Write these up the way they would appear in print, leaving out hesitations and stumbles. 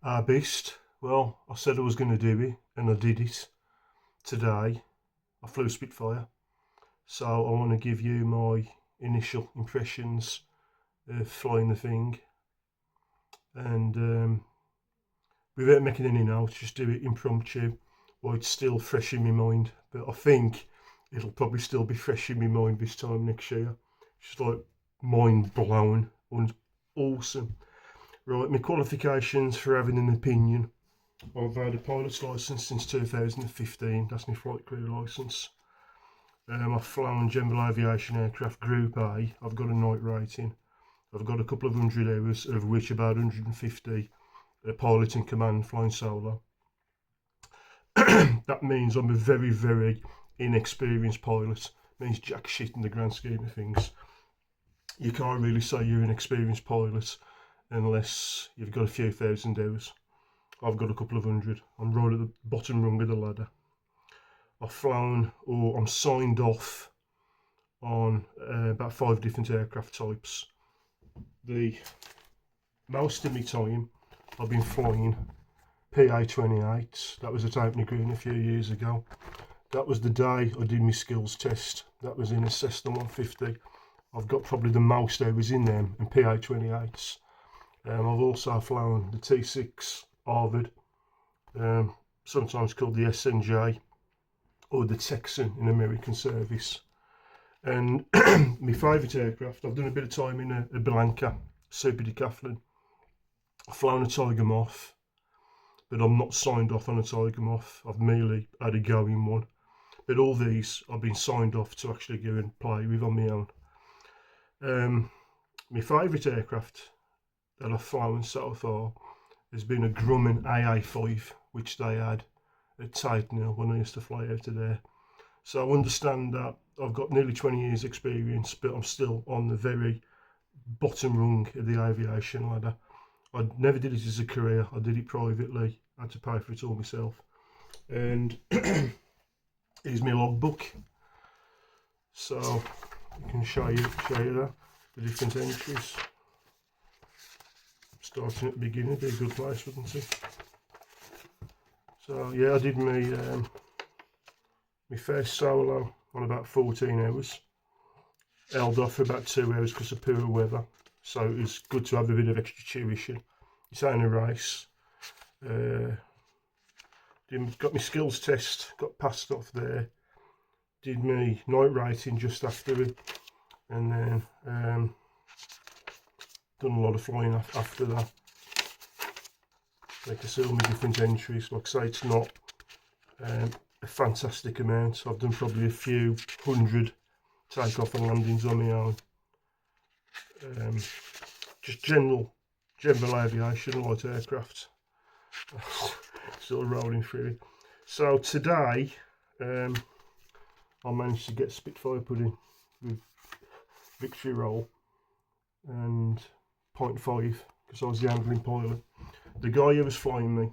Our beast. Well, I said I was going to do it, and I did it. Today, I flew Spitfire. So I want to give you my initial impressions of flying the thing. And without making any notes, just do it impromptu while it's still fresh in my mind. But I think it'll probably still be fresh in my mind this time next year. Just like mind blown and awesome. Right, my qualifications for having an opinion. I've had a pilot's licence since 2015, that's my flight crew licence. I've flown general aviation aircraft Group A, I've got a night rating. I've got a couple of 100 hours, of which about 150 pilot in command flying solo. That means I'm a very, very inexperienced pilot. It means jack shit in the grand scheme of things. You can't really say you're an experienced pilot unless you've got a few thousand hours. I've got a couple of hundred. I'm right at the bottom rung of the ladder. I've flown, or I'm signed off on about 5 different aircraft types. The most of my time I've been flying PA-28. That was at Opening Green a few years ago. That was the day I did my skills test. That was in a Cessna 150. I've got probably the most hours in them and PA-28s. I've also flown the T6 Harvard, sometimes called the SNJ or the Texan in American service. And my favourite aircraft, I've done a bit of time in a Blanca Super Decathlon. I've flown a Tiger Moth, but I'm not signed off on a Tiger Moth. I've merely had a go in one. But all these I've been signed off to actually go and play with on my own. My favourite aircraft that I've flown so far has been a Grumman AA5, which they had at Titanhill when I used to fly out of there. So I understand that I've got nearly 20 years experience, but I'm still on the very bottom rung of the aviation ladder. I never did it as a career, I did it privately, I had to pay for it all myself. And here's my logbook. So I can show you that, the different entries. Starting at the beginning would be a good place, wouldn't it? So yeah, I did my first solo on about 14 hours. Held off for about 2 hours because of poor weather. So it was good to have a bit of extra tuition. It's ain't a race. Got my skills test, got passed off there. Did my night rating just after it. And then done a lot of flying after that. Like I see all my different entries. Like I say, it's not a fantastic amount. I've done probably a few hundred takeoff and landings on my own. Just general aviation, light aircraft. Still rolling through it. So today, I managed to get Spitfire put in with victory roll and 0.5 because I was the handling pilot. The guy who was flying me,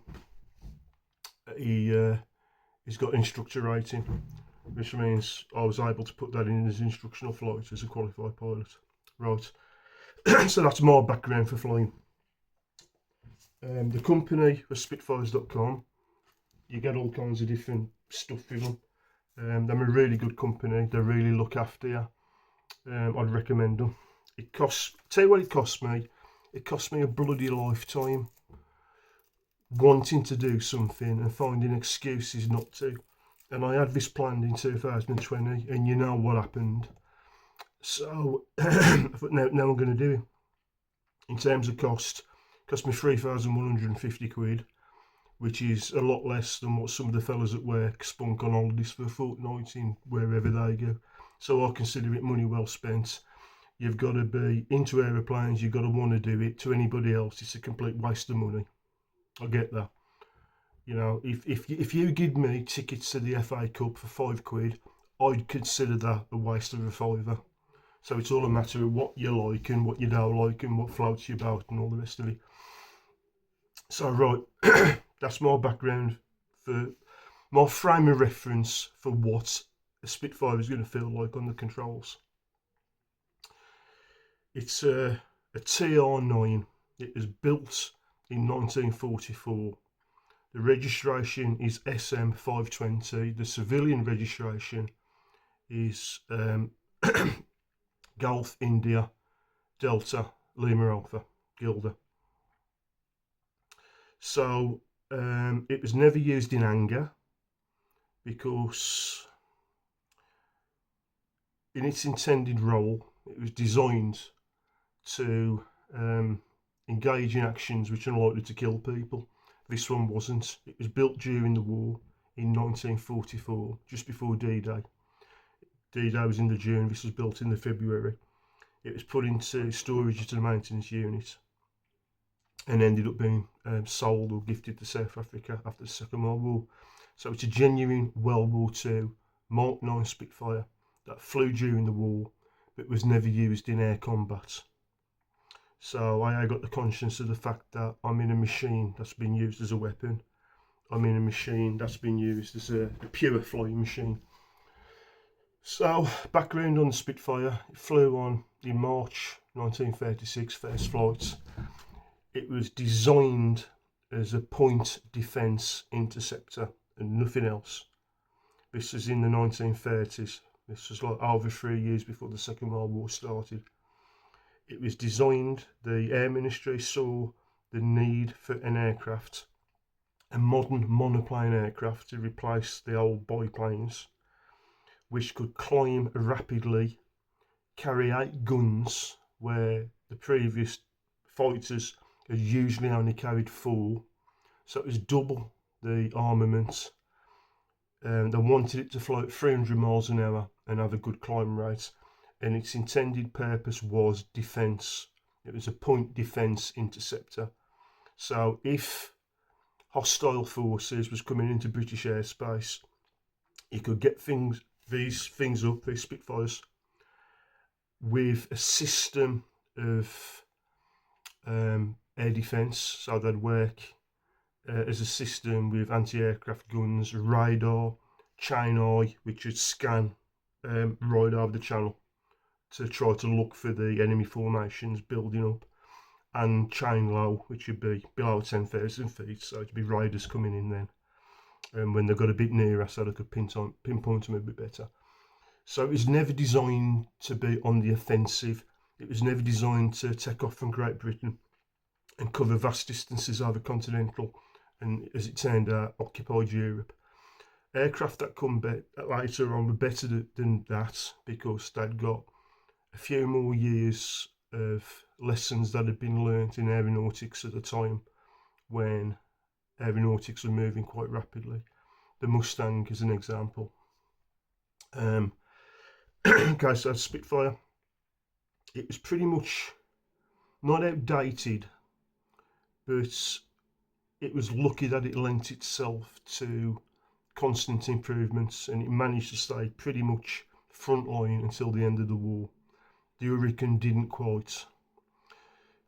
he's got instructor rating, which means I was able to put that in as instructional flight as a qualified pilot. Right, so that's my background for flying. The company was Spitfires.com. You get all kinds of different stuff with them. They're a really good company. They really look after you. I'd recommend them. It costs. Tell you what it cost me. It cost me a bloody lifetime wanting to do something and finding excuses not to. And I had this planned in 2020, and you know what happened. So I thought, now I'm going to do it. In terms of cost me 3,150 quid, which is a lot less than what some of the fellas at work spunk on holidays for a fortnight in wherever they go. So I consider it money well spent. You've got to be into aeroplanes, you've got to want to do it. To anybody else, it's a complete waste of money. I get that. You know, if you give me tickets to the FA Cup for 5 quid, I'd consider that a waste of a fiver. So it's all a matter of what you like and what you don't like and what floats you about and all the rest of it. So right, that's my background, for my frame of reference for what a Spitfire is going to feel like on the controls. It's a TR9. It was built in 1944. The registration is SM520. The civilian registration is Golf India Delta Lima Alpha Gilda. So it was never used in anger because in its intended role it was designed to engage in actions which are likely to kill people. This one wasn't. It was built during the war in 1944, just before D-Day. D-Day was in the June, this was built in the February. It was put into storage at a maintenance unit and ended up being sold or gifted to South Africa after the Second World War. So it's a genuine World War II Mark 9 Spitfire that flew during the war but was never used in air combat. So I got the conscience of the fact that I'm in a machine that's been used as a weapon. I'm in a machine that's been used as a pure flying machine. So, background on the Spitfire. It flew on in March 1936, first flight. It was designed as a point defence interceptor and nothing else. This was in the 1930s. This was like over 3 years before the Second World War started. It was designed, the Air Ministry saw the need for an aircraft, a modern monoplane aircraft to replace the old biplanes, which could climb rapidly, carry 8 guns where the previous fighters had usually only carried 4. So it was double the armament. They wanted it to fly at 300 miles an hour and have a good climb rate. And its intended purpose was defence. It was a point defence interceptor. So if hostile forces was coming into British airspace, you could get these Spitfires, with a system of air defence. So they'd work as a system with anti-aircraft guns, radar, chain eye, which would scan right over the channel to try to look for the enemy formations building up, and chain low, which would be below 10,000 feet, so it'd be raiders coming in then, and when they got a bit nearer so they could pinpoint them a bit better. So it was never designed to be on the offensive. It was never designed to take off from Great Britain and cover vast distances over continental and, as it turned out, occupied Europe. Aircraft that come later on were better than that because they'd got a few more years of lessons that had been learnt in aeronautics at the time when aeronautics were moving quite rapidly. The Mustang is an example. Okay, so Spitfire, it was pretty much not outdated, but it was lucky that it lent itself to constant improvements and it managed to stay pretty much frontline until the end of the war. The Hurricane didn't quite.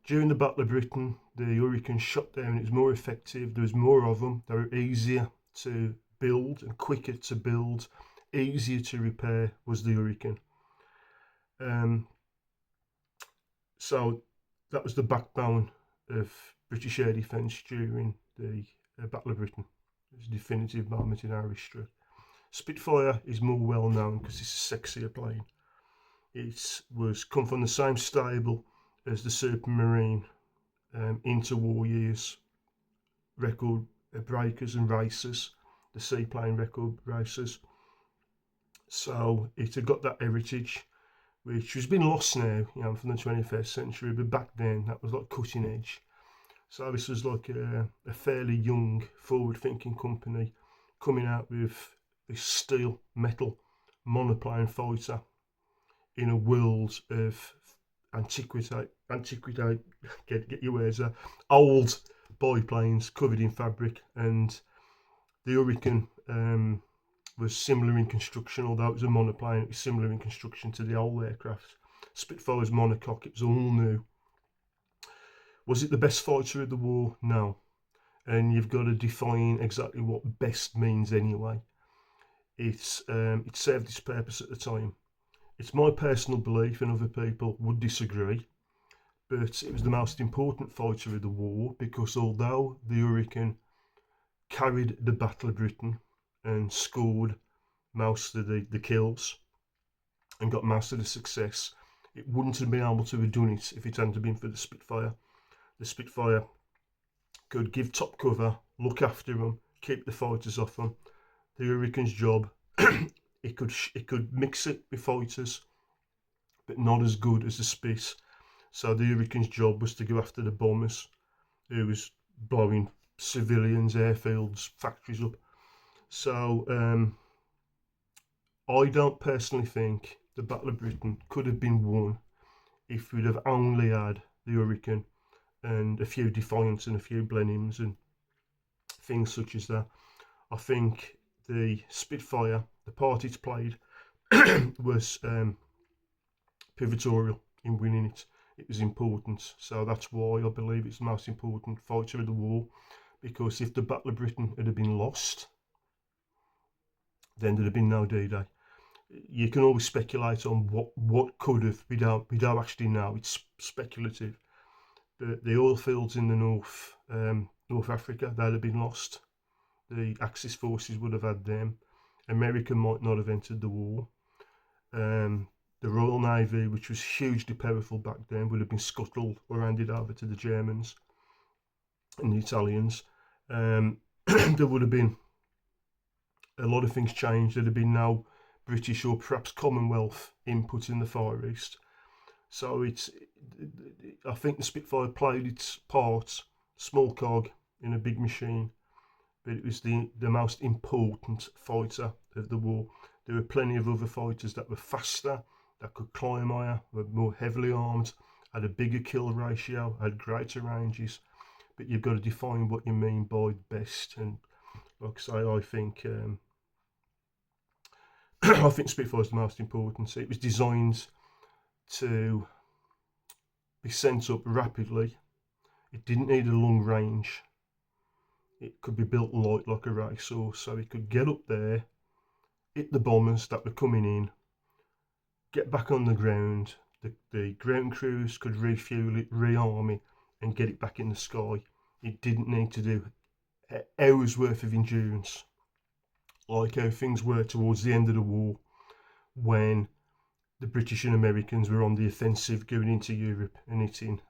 During the Battle of Britain, the Hurricane shot down. It was more effective. There was more of them. They were easier to build and quicker to build, easier to repair was the Hurricane. So that was the backbone of British air defence during the Battle of Britain. It was a definitive moment in our history. Spitfire is more well known because it's a sexier plane. It was come from the same stable as the Supermarine interwar years record breakers and racers, the seaplane record racers. So it had got that heritage, which has been lost now, from the 21st century, but back then that was like cutting edge. So this was like a fairly young, forward-thinking company coming out with this steel metal monoplane fighter in a world of antiquity, get your words out, old biplanes covered in fabric, and the Hurricane was similar in construction, although it was a monoplane, it was similar in construction to the old aircraft. Spitfire's monocoque, it was all new. Was it the best fighter of the war? No. And you've got to define exactly what best means anyway. It served its purpose at the time. It's my personal belief, and other people would disagree, but it was the most important fighter of the war, because although the Hurricane carried the Battle of Britain and scored most of the kills and got most of the success, it wouldn't have been able to have done it if it hadn't been for the Spitfire. The Spitfire could give top cover, look after them, keep the fighters off them. The Hurricane's job, it could mix it with fighters, but not as good as the Spit. So the Hurricane's job was to go after the bombers, who was blowing civilians, airfields, factories up. So I don't personally think the Battle of Britain could have been won if we'd have only had the Hurricane and a few Defiants and a few Blenheims and things such as that. I think the Spitfire, the part it's played, was pivotal in winning it. It was important, so that's why I believe it's the most important fighter of the war. Because if the Battle of Britain had been lost, then there'd have been no D-Day. You can always speculate on what could have. We don't actually know. It's speculative. But the oil fields in the North Africa, they'd have been lost. The Axis forces would have had them. America might not have entered the war. The Royal Navy, which was hugely powerful back then, would have been scuttled or handed over to the Germans and the Italians. There would have been a lot of things changed. There'd have been no British or perhaps Commonwealth input in the Far East. So I think the Spitfire played its part, small cog in a big machine, but it was the most important fighter of the war. There were plenty of other fighters that were faster, that could climb higher, were more heavily armed, had a bigger kill ratio, had greater ranges. But you've got to define what you mean by best. And like I say, I think I think Spitfire is the most important. It was designed to be sent up rapidly. It didn't need a long range. It could be built light like a racehorse, so it could get up there, hit the bombers that were coming in, get back on the ground. The ground crews could refuel it, rearm it, and get it back in the sky. It didn't need to do hours worth of endurance, like how things were towards the end of the war, when the British and Americans were on the offensive going into Europe and hitting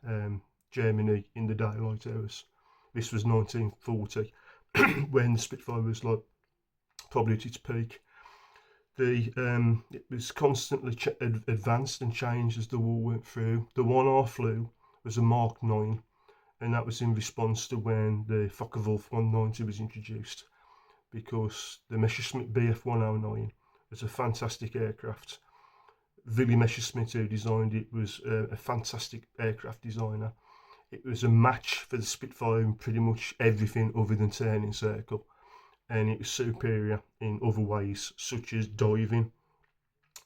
Germany in the daylight hours. This was 1940, when the Spitfire was like probably at its peak. It was constantly advanced and changed as the war went through. The one I flew was a Mark 9, and that was in response to when the Focke-Wulf 190 was introduced, because the Messerschmitt Bf 109 was a fantastic aircraft. Willy Messerschmitt, who designed it, was a fantastic aircraft designer. It was a match for the Spitfire in pretty much everything other than turning circle, and it was superior in other ways, such as diving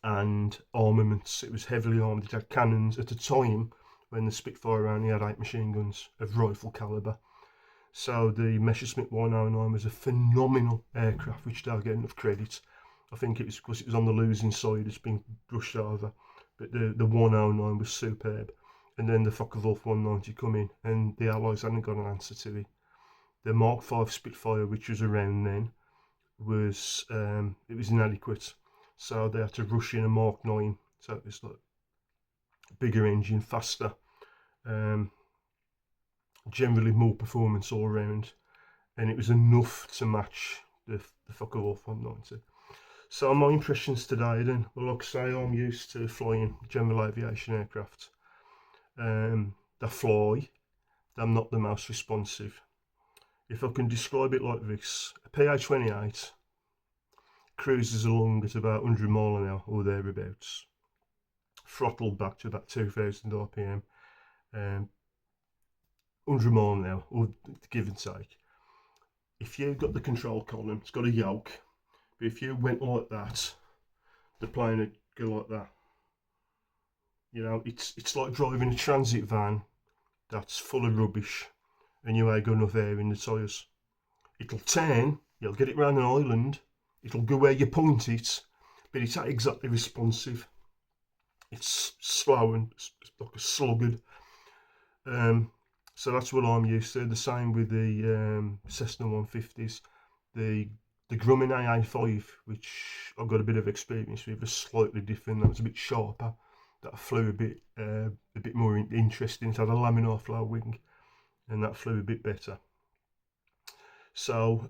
and armaments. It was heavily armed. It had cannons at a time when the Spitfire only had 8 machine guns of rifle calibre. So the Messerschmitt 109 was a phenomenal aircraft, which don't get enough credit. I think it was because it was on the losing side, it's been brushed over. But the 109 was superb. And then the Focke-Wulf 190 come in, and the Allies hadn't got an answer to it. The Mark 5 Spitfire, which was around then, was inadequate. So they had to rush in a Mark 9. So it was like bigger engine, faster, generally more performance all around, and it was enough to match the Focke-Wulf 190. So my impressions today then, well, like I say, I'm used to flying general aviation aircraft. They fly, they're not the most responsive. If I can describe it like this, a PA-28 cruises along at about 100 mile an hour or thereabouts, throttled back to about 2000 RPM, 100 mile an hour, or give and take. If you've got the control column, it's got a yoke, but if you went like that, the plane would go like that. You know, it's like driving a transit van that's full of rubbish and you ain't got enough air in the tyres. It'll turn, you'll get it round an island, it'll go where you point it, but it's not exactly responsive. It's slow and like a sluggard. So that's what I'm used to. The same with the Cessna 150s. The Grumman AA5, which I've got a bit of experience with, was slightly different. That was a bit sharper. That flew a bit more interesting. It had a laminar flow wing, and that flew a bit better. So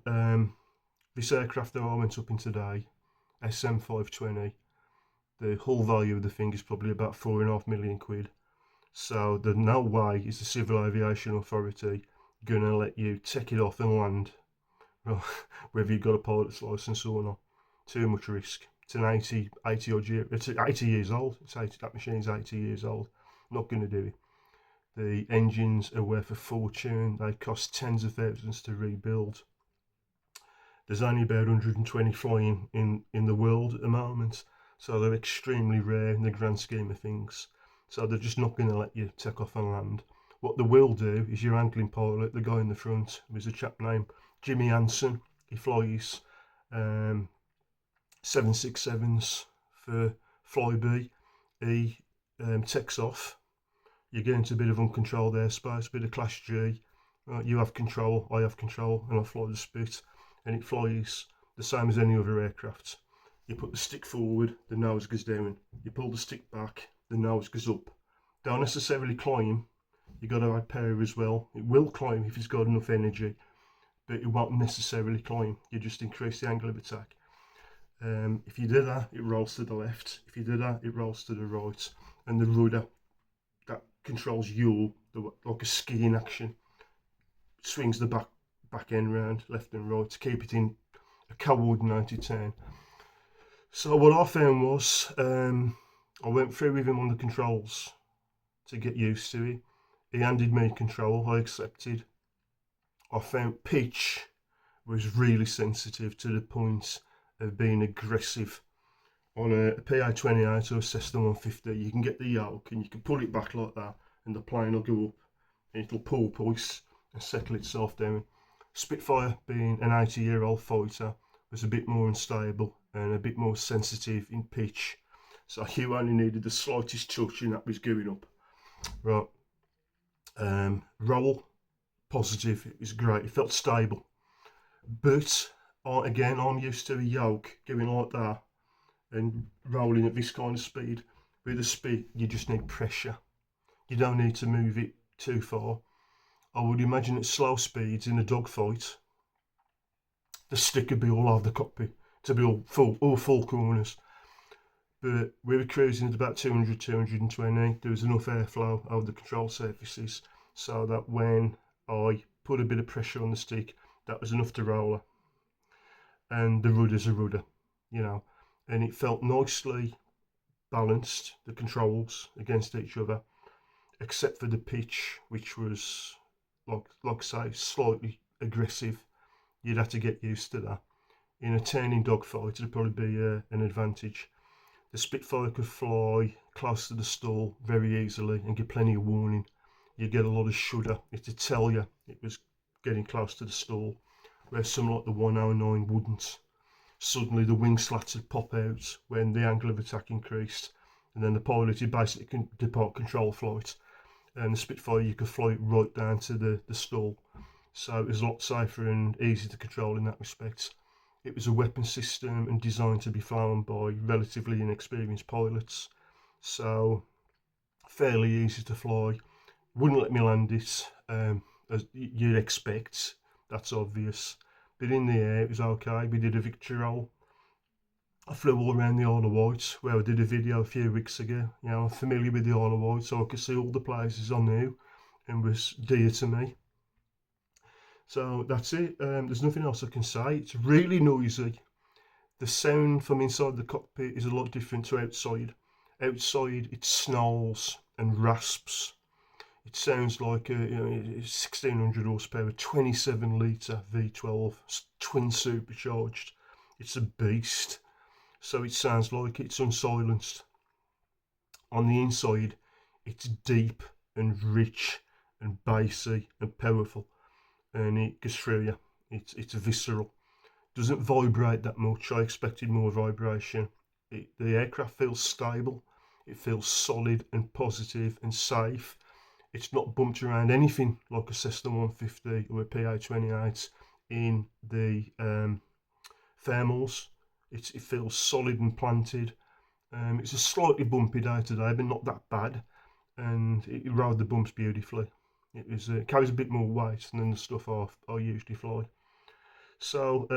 this aircraft that I went up in today, SM520, the hull value of the thing is probably about £4.5 million. So there's no way is the Civil Aviation Authority going to let you take it off and land, whether you've got a pilot's licence or not. Too much risk. It's an 80 odd year. It's 80 years old. That machine's 80 years old. Not going to do it. The engines are worth a fortune. They cost tens of thousands to rebuild. There's only about 120 flying in the world at the moment, so they're extremely rare in the grand scheme of things. So they're just not going to let you take off and land. What they will do is your handling pilot, the guy in the front, there's a chap named Jimmy Hansen. He flies 767s for Flybe. He takes off. You get into a bit of uncontrolled airspace, a bit of Class G. You have control, I have control, and I fly the Spit, and it flies the same as any other aircraft. You put the stick forward, the nose goes down. You pull the stick back, the nose goes up. Don't necessarily climb. You've got to add power as well. It will climb if it's got enough energy, but it won't necessarily climb. You just increase the angle of attack. If you do that, it rolls to the left. If you do that, it rolls to the right. And the rudder that controls yaw, like a skiing action, swings the back end round, left and right, to keep it in a coordinated turn. So what I found was, I went through with him on the controls to get used to it. He handed me control, I accepted. I found pitch was really sensitive to the point of being aggressive. On a PA28 or a Cessna 150, you can get the yoke and you can pull it back like that, and the plane will go up and it'll pull poise and settle itself down. Spitfire, being an 80-year-old fighter, was a bit more unstable and a bit more sensitive in pitch. So you only needed the slightest touch and that was going up. Right. Roll, positive, it was great, it felt stable. But again, I'm used to a yoke going like that and rolling at this kind of speed. With a speed, you just need pressure. You don't need to move it too far. I would imagine at slow speeds in a dogfight, the stick would be all over the cockpit, to be all full corners. But we were cruising at about 200, 220. There was enough airflow over the control surfaces so that when I put a bit of pressure on the stick, that was enough to roll her. And the rudder's a rudder, you know, and it felt nicely balanced, the controls against each other, except for the pitch, which was, like I say, slightly aggressive. You'd have to get used to that. In a turning dogfight, it'd probably be an advantage. The Spitfire could fly close to the stall very easily and give plenty of warning. You'd get a lot of shudder. It'd tell you it was getting close to the stall, where something like the 109 wouldn't. Suddenly the wing slats would pop out when the angle of attack increased, and then the pilot would basically depart control flight. And the Spitfire, you could fly it right down to the stall. So it was a lot safer and easy to control in that respect. It was a weapon system and designed to be flown by relatively inexperienced pilots, so fairly easy to fly. Wouldn't let me land it, as you'd expect, that's obvious. But in the air, it was okay. We did a victory roll. I flew all around the Isle of Wight, where I did a video a few weeks ago. You know, I'm familiar with the Isle of Wight, so I could see all the places I knew and was dear to me. So that's it. There's nothing else I can say. It's really noisy. The sound from inside the cockpit is a lot different to outside. Outside, it snarls and rasps. It sounds like a 1600 horsepower, 27 litre V12, twin supercharged. It's a beast. So it sounds like it's unsilenced. On the inside, it's deep and rich and bassy and powerful, and it goes through you. It's visceral. Doesn't vibrate that much. I expected more vibration. The aircraft feels stable. It feels solid and positive and safe. It's not bumped around anything like a Cessna 150 or a PA28 in the thermals. It feels solid and planted. It's a slightly bumpy day today, but not that bad, and it rode the bumps beautifully. It carries a bit more weight than the stuff I usually fly. So,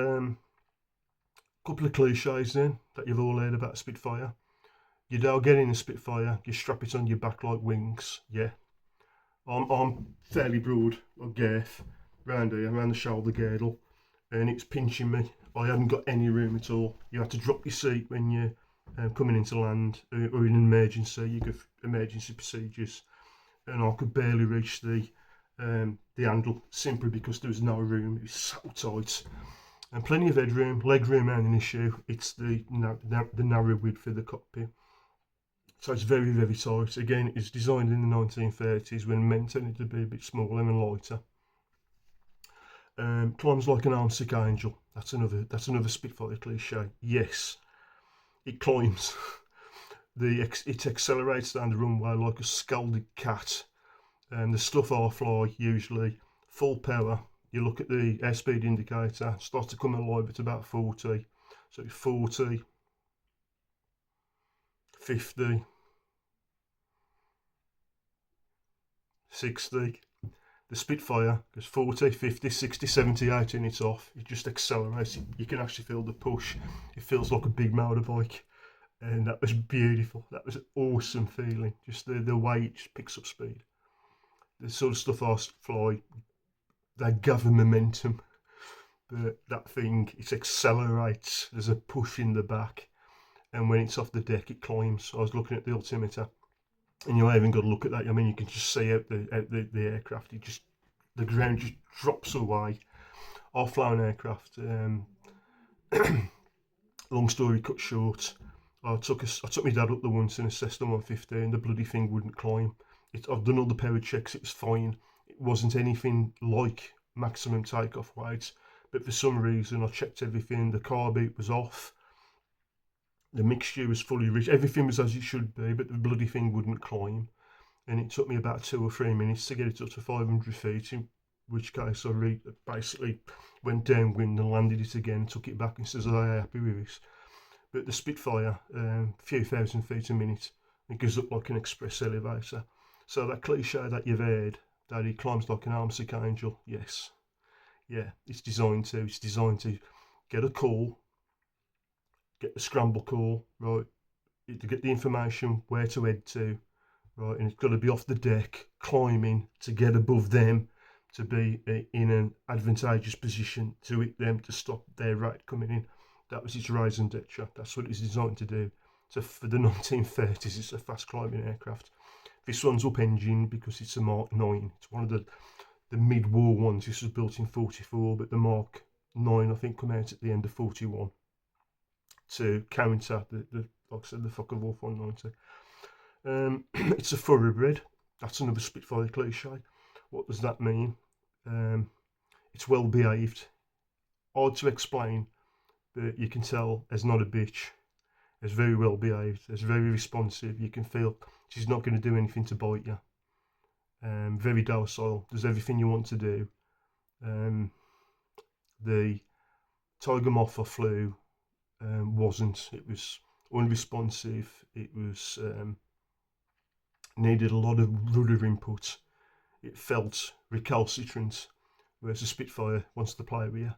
couple of cliches then that you've all heard about Spitfire. You don't get in a Spitfire, you strap it on your back like wings. Yeah, I'm fairly broad, like girth, round here, around the shoulder girdle, and it's pinching me. I haven't got any room at all. You have to drop your seat when you're coming into land or in an emergency. You go for emergency procedures, and I could barely reach the handle simply because there was no room. It was so tight. And plenty of headroom, leg room ain't an issue. It's the narrow width of the cockpit. So it's very, very tight. Again, it was designed in the 1930s when men tended to be a bit smaller and lighter. Climbs like an arm-sick angel. That's another Spitfire cliche. Yes, it climbs. It accelerates down the runway like a scalded cat. The stuff I fly usually full power. You look at the airspeed indicator, starts to come alive at about 40. So 40, 50, 60. The Spitfire goes 40, 50, 60, 70, 80 and it's off. It just accelerates. You can actually feel the push. It feels like a big motorbike. And that was beautiful. That was an awesome feeling. Just the way it just picks up speed. The sort of stuff I fly, they gather momentum. But that thing, it accelerates. There's a push in the back. And when it's off the deck, it climbs. I was looking at the altimeter. And you haven't got to look at that. I mean, you can just see out the aircraft. The ground just drops away. I've flown aircraft. Long story cut short, I took my dad up there once in a Cessna 150, and the bloody thing wouldn't climb. I've done all the power checks. It was fine. It wasn't anything like maximum takeoff weight, but for some reason I checked everything. The carb was off. The mixture was fully rich. Everything was as it should be, but the bloody thing wouldn't climb. And it took me about 2 or 3 minutes to get it up to 500 feet, in which case I basically went downwind and landed it again, took it back and says, "Are you happy with this?" But the Spitfire, a few thousand feet a minute, it goes up like an express elevator. So that cliche that you've heard, that it climbs like an arm-sick angel, yes. Yeah, it's designed to get a call, get the scramble call, right, to get the information where to head to, right, and it's got to be off the deck, climbing to get above them, to be in an advantageous position to hit them, to stop their rate coming in. That was its rise and departure. That's what it's designed to do. So for the 1930s, it's a fast climbing aircraft. This one's up engine because it's a Mark 9. It's one of the mid-war ones. This was built in 44, but the Mark 9, I think, come out at the end of 41 to counter the like I said, the Focke-Wulf 190. It's a thoroughbred. That's another Spitfire cliche. What does that mean? It's well behaved. Hard to explain, but you can tell it's not a bitch. It's very well behaved. It's very responsive. You can feel she's not going to do anything to bite you. Very docile. Does everything you want to do. The Tiger Moth I flew wasn't. It was unresponsive. It was needed a lot of rudder input. It felt recalcitrant, whereas the Spitfire wants to play with you.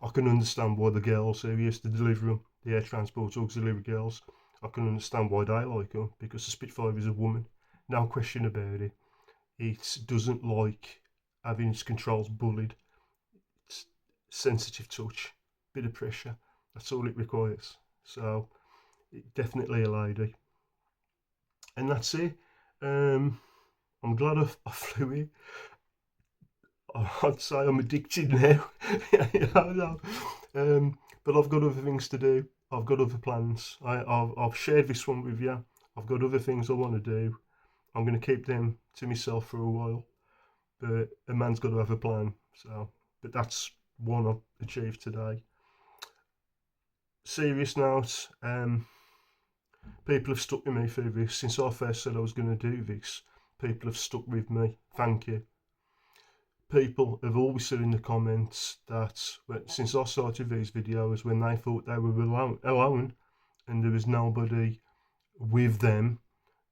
I can understand why the girls who used to deliver them, the air transport auxiliary girls, I can understand why they like them, because the Spitfire is a woman, no question about it. It doesn't like having its controls bullied. It's sensitive touch, bit of pressure, that's all it requires. So, definitely a lady. And that's it. I'm glad I flew it. I'd say I'm addicted now. But I've got other things to do. I've got other plans. I've shared this one with you. I've got other things I want to do. I'm going to keep them to myself for a while. But a man's got to have a plan. So, but that's one I've achieved today. Serious note. People have stuck with me for this since I first said I was going to do this. People have stuck with me. Thank you. People have always said in the comments that since I started these videos, when they thought they were alone and there was nobody with them,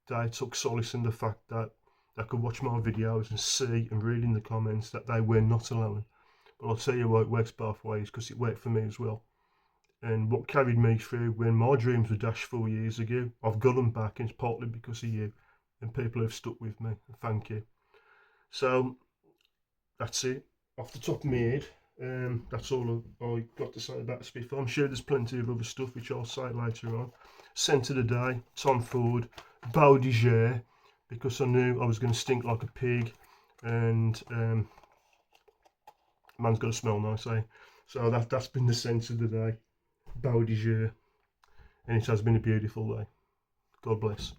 they took solace in the fact that they could watch my videos and see and read in the comments that they were not alone. But I'll tell you what, it works both ways, because it worked for me as well. And what carried me through when my dreams were dashed 4 years ago, I've got them back, and it's partly because of you and people who've stuck with me. Thank you. So that's it. Off the top of my head, that's all I got to say about Spitfire. I'm sure there's plenty of other stuff which I'll say later on. Scent of the day, Tom Ford, Beau de Jour, because I knew I was going to stink like a pig, and man's got to smell nice, eh? So that's been the scent of the day, Beau de Jour, and it has been a beautiful day. God bless.